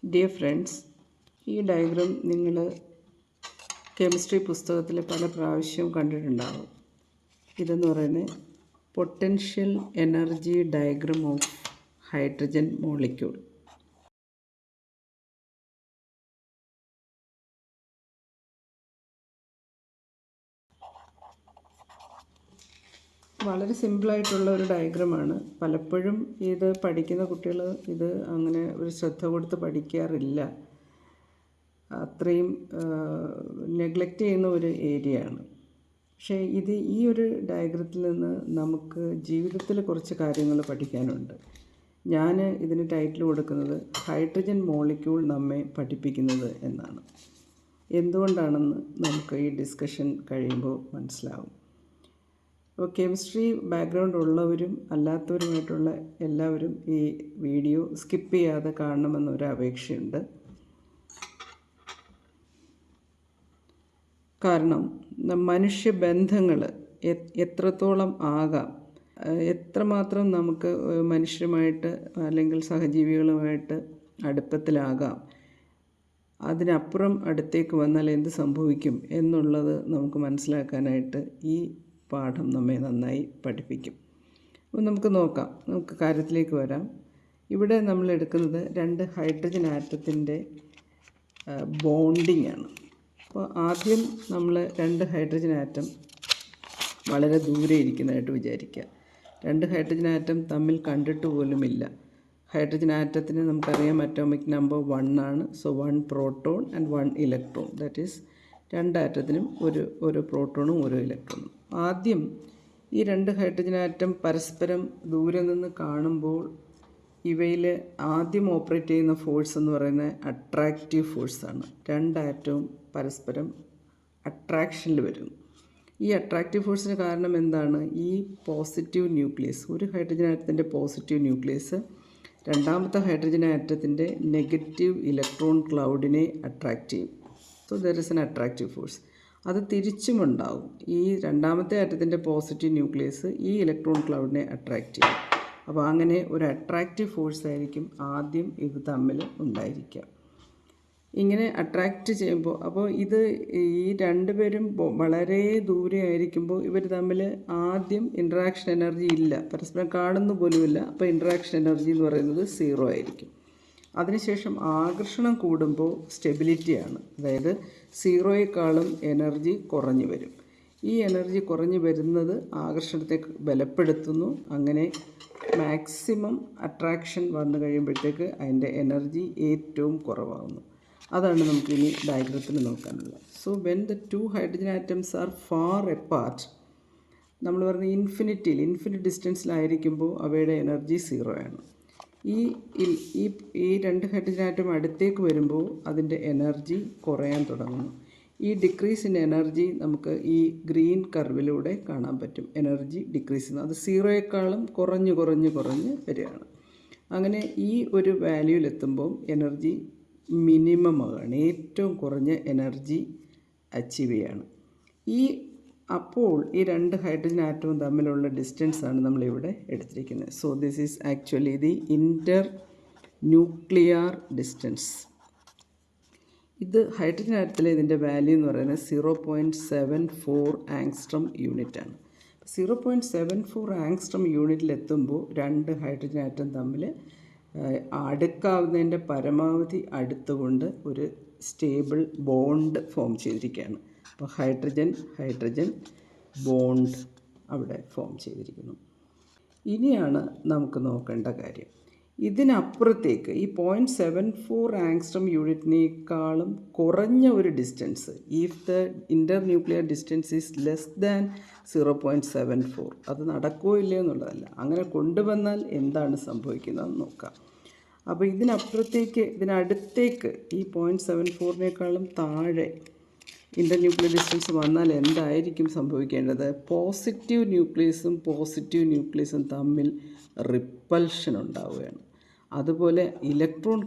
Dear friends, ഈ diagram നിങ്ങൾ chemistry പുസ്തകത്തിൽ പല പ്രാവശ്യവും കണ്ടിട്ടുണ്ടാകും. ഇതെന്ന് പറയുന്നത് potential energy diagram of hydrogen molecule. വളരെ സിമ്പിളായിട്ടുള്ള ഒരു ഡയഗ്രമാണ്. പലപ്പോഴും ഇത് പഠിക്കുന്ന കുട്ടികൾ ഇത് അങ്ങനെ ഒരു ശ്രദ്ധ കൊടുത്ത് പഠിക്കാറില്ല. അത്രയും നെഗ്ലക്റ്റ് ചെയ്യുന്ന ഒരു ഏരിയയാണ്. പക്ഷേ ഈ ഒരു ഡയഗ്രത്തിൽ നിന്ന് നമുക്ക് ജീവിതത്തിൽ കുറച്ച് കാര്യങ്ങൾ പഠിക്കാനുണ്ട്. ഞാൻ ഇതിന് ടൈറ്റിൽ കൊടുക്കുന്നത് ഹൈഡ്രജൻ മോളിക്യൂൾ നമ്മെ പഠിപ്പിക്കുന്നത് എന്നാണ്. എന്തുകൊണ്ടാണെന്ന് നമുക്ക് ഈ ഡിസ്കഷൻ കഴിയുമ്പോൾ മനസ്സിലാവും. അപ്പോൾ കെമിസ്ട്രി ബാക്ക്ഗ്രൗണ്ട് ഉള്ളവരും അല്ലാത്തവരുമായിട്ടുള്ള എല്ലാവരും ഈ വീഡിയോ സ്കിപ്പ് ചെയ്യാതെ കാണണമെന്നൊരു അപേക്ഷയുണ്ട്. കാരണം മനുഷ്യബന്ധങ്ങൾ എത്രത്തോളം ആകാം, എത്രമാത്രം നമുക്ക് മനുഷ്യരുമായിട്ട് അല്ലെങ്കിൽ സഹജീവികളുമായിട്ട് അടുപ്പത്തിലാകാം, അതിനപ്പുറം അടുത്തേക്ക് വന്നാൽ എന്ത് സംഭവിക്കും എന്നുള്ളത് നമുക്ക് മനസ്സിലാക്കാനായിട്ട് ഈ പാഠം നമ്മെ നന്നായി പഠിപ്പിക്കും. അപ്പോൾ നമുക്ക് കാര്യത്തിലേക്ക് വരാം. ഇവിടെ നമ്മൾ എടുക്കുന്നത് 2 ഹൈഡ്രജൻ ആറ്റത്തിൻ്റെ ബോണ്ടിങ് ആണ്. അപ്പോൾ ആദ്യം നമ്മൾ 2 ഹൈഡ്രജൻ ആറ്റം വളരെ ദൂരെ ഇരിക്കുന്നതായിട്ട് വിചാരിക്കുക. 2 ഹൈഡ്രജൻ ആറ്റം തമ്മിൽ കണ്ടിട്ട് പോലുമില്ല. ഹൈഡ്രജൻ ആറ്റത്തിന് നമുക്കറിയാം അറ്റോമിക് നമ്പർ 1 ആണ്. So 1 proton and 1 electron, that is 2 ആറ്റത്തിനും ഒരു പ്രോട്ടോണും ഒരു ഇലക്ട്രോണും. ആദ്യം ഈ 2 ഹൈഡ്രജൻ ആറ്റം പരസ്പരം ദൂരെ നിന്ന് കാണുമ്പോൾ ഇവയിൽ ആദ്യം ഓപ്പറേറ്റ് ചെയ്യുന്ന ഫോഴ്സ് എന്ന് പറയുന്നത് അട്രാക്റ്റീവ് ഫോഴ്സാണ്. 2 ആറ്റവും പരസ്പരം അട്രാക്ഷനിൽ വരുന്നു. ഈ അട്രാക്റ്റീവ് ഫോഴ്സിന് കാരണം എന്താണ്? ഈ പോസിറ്റീവ് ന്യൂക്ലിയസ്, ഒരു ഹൈഡ്രജൻ ആറ്റത്തിൻ്റെ പോസിറ്റീവ് ന്യൂക്ലിയസ് രണ്ടാമത്തെ ഹൈഡ്രജൻ ആറ്റത്തിൻ്റെ നെഗറ്റീവ് ഇലക്ട്രോൺ ക്ലൗഡിനെ അട്രാക്റ്റ് ചെയ്യും. So there is an attractive force. അത് തിരിച്ചുമുണ്ടാവും. ഈ രണ്ടാമത്തെ ആറ്റത്തിൻ്റെ പോസിറ്റീവ് ന്യൂക്ലിയസ് ഈ ഇലക്ട്രോൺ ക്ലൗഡിനെ അട്രാക്റ്റ് ചെയ്യും. അപ്പോൾ അങ്ങനെ ഒരു അട്രാക്റ്റീവ് ഫോഴ്സ് ആയിരിക്കും ആദ്യം ഇത് തമ്മിൽ ഉണ്ടായിരിക്കുക. ഇങ്ങനെ അട്രാക്റ്റ് ചെയ്യുമ്പോൾ ഈ 2 പേരും വളരെ ദൂരെ ആയിരിക്കുമ്പോൾ ഇവർ തമ്മിൽ ആദ്യം ഇൻട്രാക്ഷൻ എനർജി ഇല്ല, പരസ്പരം കാണുന്നു പോലുമില്ല. അപ്പോൾ ഇൻട്രാക്ഷൻ എനർജി എന്ന് പറയുന്നത് 0 ആയിരിക്കും. അതിനുശേഷം ആകർഷണം കൂടുമ്പോൾ സ്റ്റെബിലിറ്റിയാണ്, അതായത് 0യേക്കാളും എനർജി കുറഞ്ഞു വരും. ഈ എനർജി കുറഞ്ഞു വരുന്നത് ആകർഷണത്തെ ബലപ്പെടുത്തുന്നു. അങ്ങനെ മാക്സിമം അട്രാക്ഷൻ വന്നു കഴിയുമ്പോഴത്തേക്ക് അതിൻ്റെ എനർജി ഏറ്റവും കുറവാകുന്നു. അതാണ് നമുക്കിനി ഡയഗ്രത്തിൽ നോക്കാനുള്ളത്. So when the 2 hydrogen atoms are far apart, നമ്മൾ പറഞ്ഞ ഇൻഫിനിറ്റ് ഡിസ്റ്റൻസിലായിരിക്കുമ്പോൾ അവയുടെ എനർജി 0 ആണ്. ഈ 2 ഹൈഡ്രജൻ ആറ്റം അടുത്തേക്ക് വരുമ്പോൾ അതിൻ്റെ എനർജി കുറയാൻ തുടങ്ങുന്നു. ഈ ഡിക്രീസ് ഇൻ എനർജി നമുക്ക് ഈ ഗ്രീൻ കർവിലൂടെ കാണാൻ പറ്റും. എനർജി ഡിക്രീസ് ചെയ്യുന്നു, അത് 0യേക്കാളും കുറഞ്ഞ് വരികയാണ്. അങ്ങനെ ഈ ഒരു വാല്യൂവിലെത്തുമ്പോൾ എനർജി മിനിമം ആകുകയാണ്, ഏറ്റവും കുറഞ്ഞ എനർജി അച്ചീവ് ചെയ്യുകയാണ്. അപ്പോൾ ഈ 2 ഹൈഡ്രജൻ ആറ്റവും തമ്മിലുള്ള ഡിസ്റ്റൻസാണ് നമ്മളിവിടെ എടുത്തിരിക്കുന്നത്. So this is actually the inter nuclear distance. ഇത് ഹൈഡ്രജൻ ആറ്റത്തിലെ ഇതിൻ്റെ വാല്യൂ എന്ന് പറയുന്നത് 0.74 ആങ്സ്ട്രം യൂണിറ്റാണ്. 0.74 ആങ്സ്ട്രം യൂണിറ്റിലെത്തുമ്പോൾ 2 ഹൈഡ്രജൻ ആറ്റം തമ്മിൽ അടുക്കാവുന്നതിൻ്റെ പരമാവധി അടുത്തുകൊണ്ട് ഒരു സ്റ്റേബിൾ ബോണ്ട് ഫോം ചെയ്തിരിക്കുകയാണ്. അപ്പോൾ ഹൈഡ്രജൻ ബോണ്ട് അവിടെ ഫോം ചെയ്തിരിക്കുന്നു. ഇനിയാണ് നമുക്ക് നോക്കേണ്ട കാര്യം, ഇതിനപ്പുറത്തേക്ക് ഈ 0.74 ആങ്സ്ട്രം യൂണിറ്റിനേക്കാളും കുറഞ്ഞ ഒരു distance, if the inter nuclear distance is less than 0.74, അത് നടക്കുമോ ഇല്ലയോ എന്നുള്ളതല്ല, അങ്ങനെ കൊണ്ടുവന്നാൽ എന്താണ് സംഭവിക്കുന്നതെന്ന് നോക്കാം. അപ്പോൾ ഇതിനടുത്തേക്ക് ഈ 0.74നേക്കാളും താഴെ ഇൻ്റർ ന്യൂക്ലിയർ ഡിസ്റ്റൻസ് വന്നാൽ എന്തായിരിക്കും സംഭവിക്കേണ്ടത്? പോസിറ്റീവ് ന്യൂക്ലിയസും തമ്മിൽ റിപ്പൽഷൻ ഉണ്ടാവുകയാണ്. അതുപോലെ ഇലക്ട്രോൺ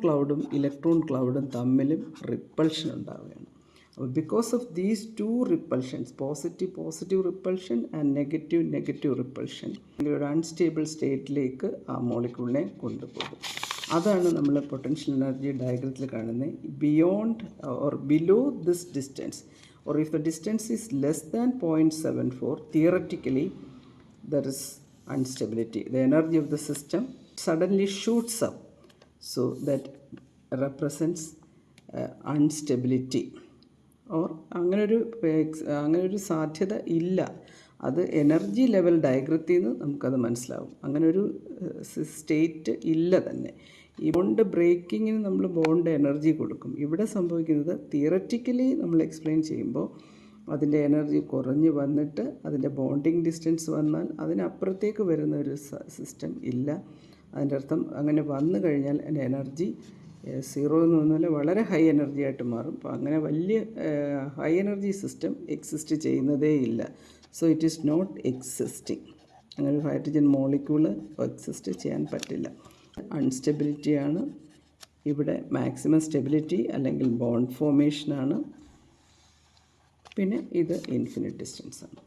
ക്ലൗഡും തമ്മിലും റിപ്പൽഷൻ ഉണ്ടാവുകയാണ്. അപ്പോൾ because of these 2 repulsions, positive repulsion and negative repulsion, ഒരു അൺസ്റ്റേബിൾ സ്റ്റേറ്റിലേക്ക് ആ മോളിക്യൂളിനെ കൊണ്ടുപോകും. അതാണ് നമ്മൾ പൊട്ടൻഷ്യൽ എനർജി ഡയഗ്രത്തിൽ കാണുന്നത്. Beyond or below this distance or if the distance is less than 0.74, theoretically there is instability. The energy of the system suddenly shoots up, so that represents instability. Or അങ്ങനൊരു സാധ്യത ഇല്ല. അത് energy level ഡയഗ്രത്തിൽ നിന്ന് നമുക്കത് മനസ്സിലാവും. അങ്ങനൊരു state ഇല്ല തന്നെ. ഈ ബോണ്ട് ബ്രേക്കിങ്ങിന് നമ്മൾ ബോണ്ട് എനർജി കൊടുക്കും. ഇവിടെ സംഭവിക്കുന്നത് തിയററ്റിക്കലി നമ്മൾ എക്സ്പ്ലെയിൻ ചെയ്യുമ്പോൾ അതിൻ്റെ എനർജി കുറഞ്ഞ് വന്നിട്ട് അതിൻ്റെ ബോണ്ടിങ് ഡിസ്റ്റൻസ് വന്നാൽ അതിനപ്പുറത്തേക്ക് വരുന്ന ഒരു സിസ്റ്റം ഇല്ല. അതിൻ്റെ അർത്ഥം അങ്ങനെ വന്നു കഴിഞ്ഞാൽ അതിൻ്റെ എനർജി 0 എന്ന് പറഞ്ഞാൽ വളരെ ഹൈ എനർജി ആയിട്ട് മാറും. അപ്പോൾ അങ്ങനെ വലിയ ഹൈ എനർജി സിസ്റ്റം എക്സിസ്റ്റ് ചെയ്യുന്നതേ ഇല്ല. So it is not existing. അങ്ങനെ ഒരു ഹൈഡ്രജൻ മോളിക്യൂള് എക്സിസ്റ്റ് ചെയ്യാൻ പറ്റില്ല. അൺസ്റ്റെബിലിറ്റിയാണ് ഇവിടെ. മാക്സിമം സ്റ്റെബിലിറ്റി അല്ലെങ്കിൽ ബോണ്ട് ഫോർമേഷനാണ്. പിന്നെ ഇത് ഇൻഫിനിറ്റ് ഡിസ്റ്റൻസാണ്.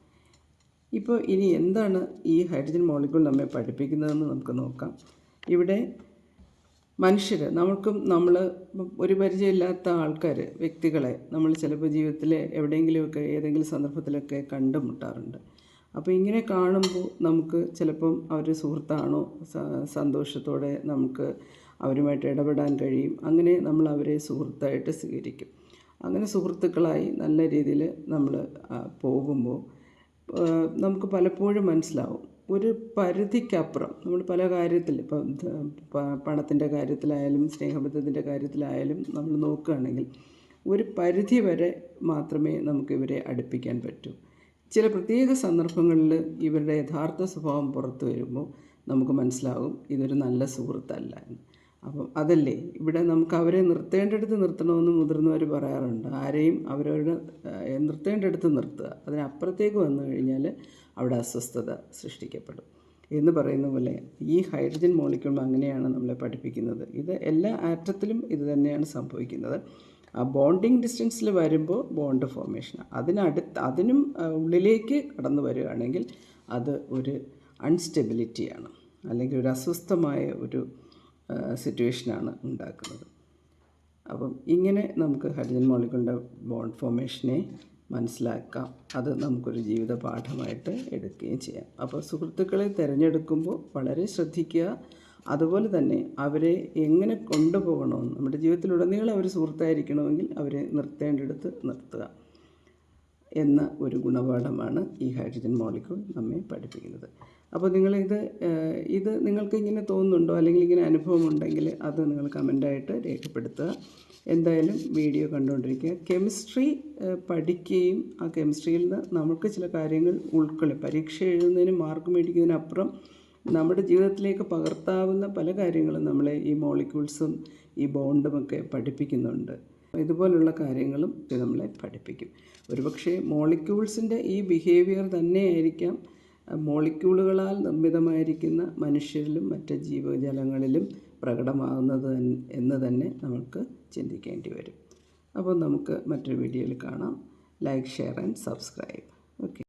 ഇപ്പോൾ ഇനി എന്താണ് ഈ ഹൈഡ്രജൻ മോളിക്യൂൾ നമ്മെ പഠിപ്പിക്കുന്നതെന്ന് നമുക്ക് നോക്കാം. ഇവിടെ മനുഷ്യർ നമ്മൾ ഒരു പരിചയമില്ലാത്ത ആൾക്കാർ, വ്യക്തികളെ നമ്മൾ ചിലപ്പോൾ ജീവിതത്തിൽ എവിടെയെങ്കിലുമൊക്കെ ഏതെങ്കിലും സന്ദർഭത്തിലൊക്കെ കണ്ടുമുട്ടാറുണ്ട്. അപ്പോൾ ഇങ്ങനെ കാണുമ്പോൾ നമുക്ക് ചിലപ്പം അവർ സുഹൃത്താണോ, സന്തോഷത്തോടെ നമുക്ക് അവരുമായിട്ട് ഇടപെടാൻ കഴിയും. അങ്ങനെ നമ്മൾ അവരെ സുഹൃത്തായിട്ട് സ്വീകരിക്കും. അങ്ങനെ സുഹൃത്തുക്കളായി നല്ല രീതിയിൽ നമ്മൾ പോകുമ്പോൾ നമുക്ക് പലപ്പോഴും മനസ്സിലാവും ഒരു പരിധിക്കപ്പുറം നമ്മൾ പല കാര്യത്തിൽ, ഇപ്പം പണത്തിൻ്റെ കാര്യത്തിലായാലും സ്നേഹബന്ധത്തിൻ്റെ കാര്യത്തിലായാലും നമ്മൾ നോക്കുകയാണെങ്കിൽ ഒരു പരിധി വരെ മാത്രമേ നമുക്ക് ഇവരെ അടുപ്പിക്കാൻ പറ്റൂ. ചില പ്രത്യേക സന്ദർഭങ്ങളിൽ ഇവരുടെ യഥാർത്ഥ സ്വഭാവം പുറത്തു വരുമ്പോൾ നമുക്ക് മനസ്സിലാകും ഇതൊരു നല്ല സുഹൃത്തല്ല എന്ന്. അപ്പം അതല്ലേ ഇവിടെ നമുക്ക് അവരെ നിർത്തേണ്ടടുത്ത് നിർത്തണമെന്ന് മുതിർന്നവർ പറയാറുണ്ട്. ആരെയും അവരവരുടെ നിർത്തേണ്ടടുത്ത് നിർത്തുക. അതിനപ്പുറത്തേക്ക് വന്നു കഴിഞ്ഞാൽ അവിടെ അസ്വസ്ഥത സൃഷ്ടിക്കപ്പെടും എന്ന് പറയുന്ന പോലെ ഈ ഹൈഡ്രജൻ മോളിക്യൂൾ അങ്ങനെയാണ് നമ്മളെ പഠിപ്പിക്കുന്നത്. ഇത് എല്ലാ ആറ്റത്തിലും ഇത് തന്നെയാണ് സംഭവിക്കുന്നത്. ആ ബോണ്ടിങ് ഡിസ്റ്റൻസിൽ വരുമ്പോൾ ബോണ്ട് ഫോർമേഷൻ, അതിനും ഉള്ളിലേക്ക് കടന്നു വരികയാണെങ്കിൽ അത് ഒരു അൺസ്റ്റെബിലിറ്റിയാണ്, അല്ലെങ്കിൽ ഒരു അസ്വസ്ഥമായ ഒരു സിറ്റുവേഷനാണ് ഉണ്ടാക്കുന്നത്. അപ്പം ഇങ്ങനെ നമുക്ക് ഹൈഡ്രജൻ മോളിക്യൂളിൻ്റെ ബോണ്ട് ഫോർമേഷനെ മനസ്സിലാക്കാം. അത് നമുക്കൊരു ജീവിത പാഠമായിട്ട് എടുക്കുകയും ചെയ്യാം. അപ്പോൾ സുഹൃത്തുക്കളെ തിരഞ്ഞെടുക്കുമ്പോൾ വളരെ ശ്രദ്ധിക്കുക. അതുപോലെ തന്നെ അവരെ എങ്ങനെ കൊണ്ടുപോകണമെന്ന്, നമ്മുടെ ജീവിതത്തിലുടനീളം അവർ സുഹൃത്തായിരിക്കണമെങ്കിൽ അവരെ നിർത്തേണ്ടടുത്ത് നിർത്തുക എന്ന ഒരു ഗുണപാഠമാണ് ഈ ഹൈഡ്രജൻ മോളിക്യൂൾ നമ്മെ പഠിപ്പിക്കുന്നത്. അപ്പോൾ ഇത് നിങ്ങൾക്ക് ഇങ്ങനെ തോന്നുന്നുണ്ടോ, അല്ലെങ്കിൽ ഇങ്ങനെ അനുഭവം ഉണ്ടെങ്കിൽ അത് നിങ്ങൾ കമൻ്റായിട്ട് രേഖപ്പെടുത്തുക. എന്തായാലും വീഡിയോ കണ്ടുകൊണ്ടിരിക്കുക. കെമിസ്ട്രി പഠിക്കുകയും ആ കെമിസ്ട്രിയിൽ നിന്ന് നമുക്ക് ചില കാര്യങ്ങൾ പരീക്ഷ എഴുതുന്നതിന് മാർക്ക് മേടിക്കുന്നതിനപ്പുറം നമ്മുടെ ജീവിതത്തിലേക്ക് പകർത്താവുന്ന പല കാര്യങ്ങളും നമ്മളെ ഈ മോളിക്യൂൾസും ഈ ബോണ്ടുമൊക്കെ പഠിപ്പിക്കുന്നുണ്ട്. ഇതുപോലുള്ള കാര്യങ്ങളും നമ്മളെ പഠിപ്പിക്കും. ഒരുപക്ഷെ മോളിക്യൂൾസിൻ്റെ ഈ ബിഹേവിയർ തന്നെയായിരിക്കാം മോളിക്യൂളുകളാൽ നിർമ്മിതമായിരിക്കുന്ന മനുഷ്യരിലും മറ്റ് ജീവജാലങ്ങളിലും പ്രകടമാകുന്നത് എന്ന് തന്നെ നമുക്ക് ചിന്തിക്കേണ്ടി വരും. അപ്പോൾ നമുക്ക് മറ്റൊരു വീഡിയോയിൽ കാണാം. Like, share and subscribe. Okay.